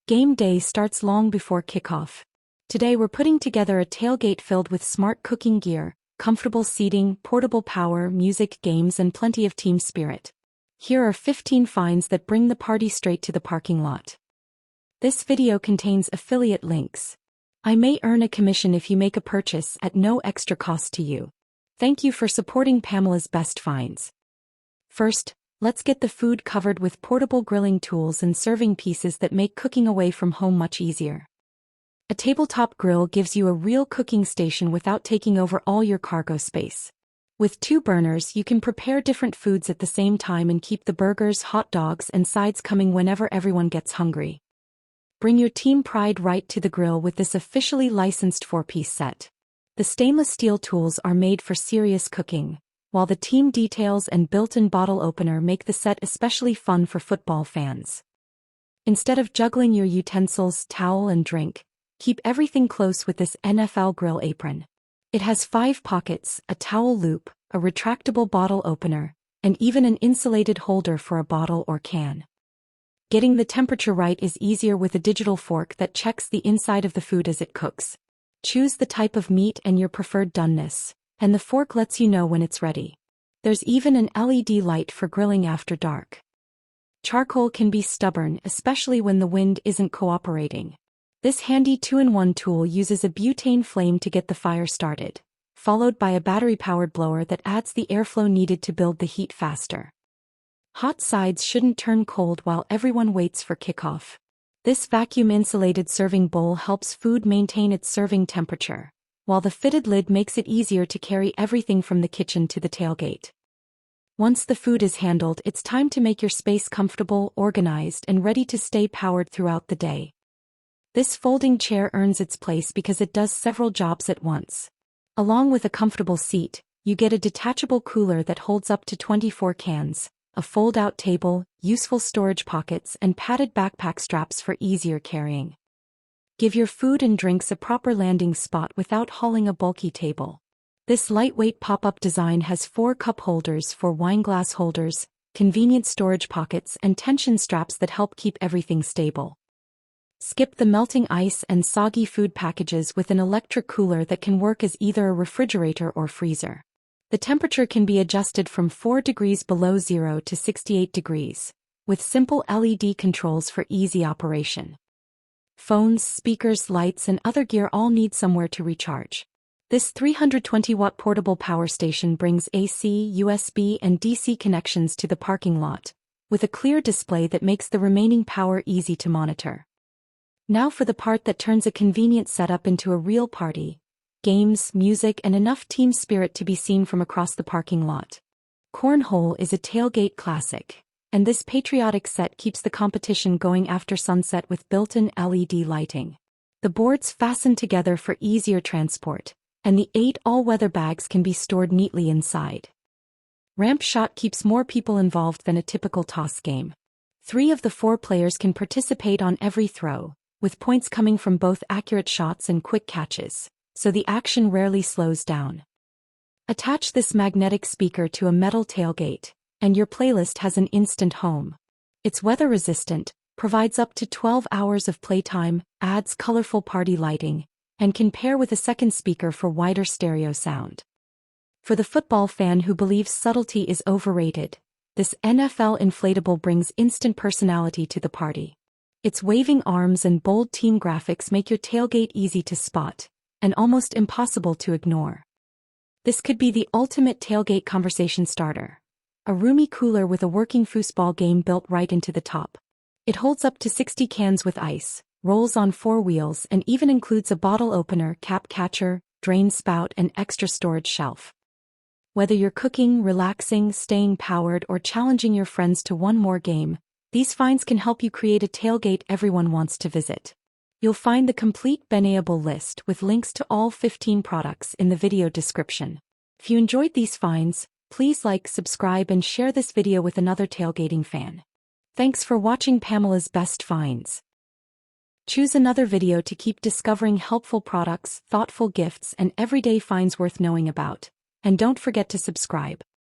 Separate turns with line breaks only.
Game day starts long before kickoff. Today we're putting together a tailgate filled with smart cooking gear, comfortable seating, portable power, music, games, and plenty of team spirit. Here are 15 finds that bring the party straight to the parking lot. This video contains affiliate links. I may earn a commission if you make a purchase at no extra cost to you. Thank you for supporting Pamela's best finds. First, let's get the food covered with portable grilling tools and serving pieces that make cooking away from home much easier. A tabletop grill gives you a real cooking station without taking over all your cargo space. With 2 burners, you can prepare different foods at the same time and keep the burgers, hot dogs, and sides coming whenever everyone gets hungry. Bring your team pride right to the grill with this officially licensed 4-piece set. The stainless steel tools are made for serious cooking, while the team details and built-in bottle opener make the set especially fun for football fans. Instead of juggling your utensils, towel, and drink, keep everything close with this NFL Grill Apron. It has 5 pockets, a towel loop, a retractable bottle opener, and even an insulated holder for a bottle or can. Getting the temperature right is easier with a digital fork that checks the inside of the food as it cooks. Choose the type of meat and your preferred doneness, and the fork lets you know when it's ready. There's even an LED light for grilling after dark. Charcoal can be stubborn, especially when the wind isn't cooperating. This handy 2-in-1 tool uses a butane flame to get the fire started, followed by a battery-powered blower that adds the airflow needed to build the heat faster. Hot sides shouldn't turn cold while everyone waits for kickoff. This vacuum-insulated serving bowl helps food maintain its serving temperature, while the fitted lid makes it easier to carry everything from the kitchen to the tailgate. Once the food is handled, it's time to make your space comfortable, organized, and ready to stay powered throughout the day. This folding chair earns its place because it does several jobs at once. Along with a comfortable seat, you get a detachable cooler that holds up to 24 cans, a fold-out table, useful storage pockets, and padded backpack straps for easier carrying. Give your food and drinks a proper landing spot without hauling a bulky table. This lightweight pop-up design has 4 cup holders for wine glass holders, convenient storage pockets, and tension straps that help keep everything stable. Skip the melting ice and soggy food packages with an electric cooler that can work as either a refrigerator or freezer. The temperature can be adjusted from 4 degrees below zero to 68 degrees, with simple LED controls for easy operation. Phones, speakers, lights, and other gear all need somewhere to recharge. This 320-watt portable power station brings AC, USB, and DC connections to the parking lot, with a clear display that makes the remaining power easy to monitor. Now for the part that turns a convenient setup into a real party. Games, music, and enough team spirit to be seen from across the parking lot. Cornhole is a tailgate classic, and this patriotic set keeps the competition going after sunset with built-in LED lighting. The boards fasten together for easier transport, and the 8 all-weather bags can be stored neatly inside. Ramp shot keeps more people involved than a typical toss game. 3 of the 4 players can participate on every throw, with points coming from both accurate shots and quick catches, so the action rarely slows down. Attach this magnetic speaker to a metal tailgate, and your playlist has an instant home. It's weather-resistant, provides up to 12 hours of playtime, adds colorful party lighting, and can pair with a second speaker for wider stereo sound. For the football fan who believes subtlety is overrated, this NFL Inflatable brings instant personality to the party. Its waving arms and bold team graphics make your tailgate easy to spot, and almost impossible to ignore. This could be the ultimate tailgate conversation starter. A roomy cooler with a working foosball game built right into the top. It holds up to 60 cans with ice, rolls on 4 wheels, and even includes a bottle opener, cap catcher, drain spout, and extra storage shelf. Whether you're cooking, relaxing, staying powered, or challenging your friends to one more game, these finds can help you create a tailgate everyone wants to visit. You'll find the complete Benable list with links to all 15 products in the video description. If you enjoyed these finds, please like, subscribe, and share this video with another tailgating fan. Thanks for watching Pamela's Best Finds. Choose another video to keep discovering helpful products, thoughtful gifts, and everyday finds worth knowing about. And don't forget to subscribe.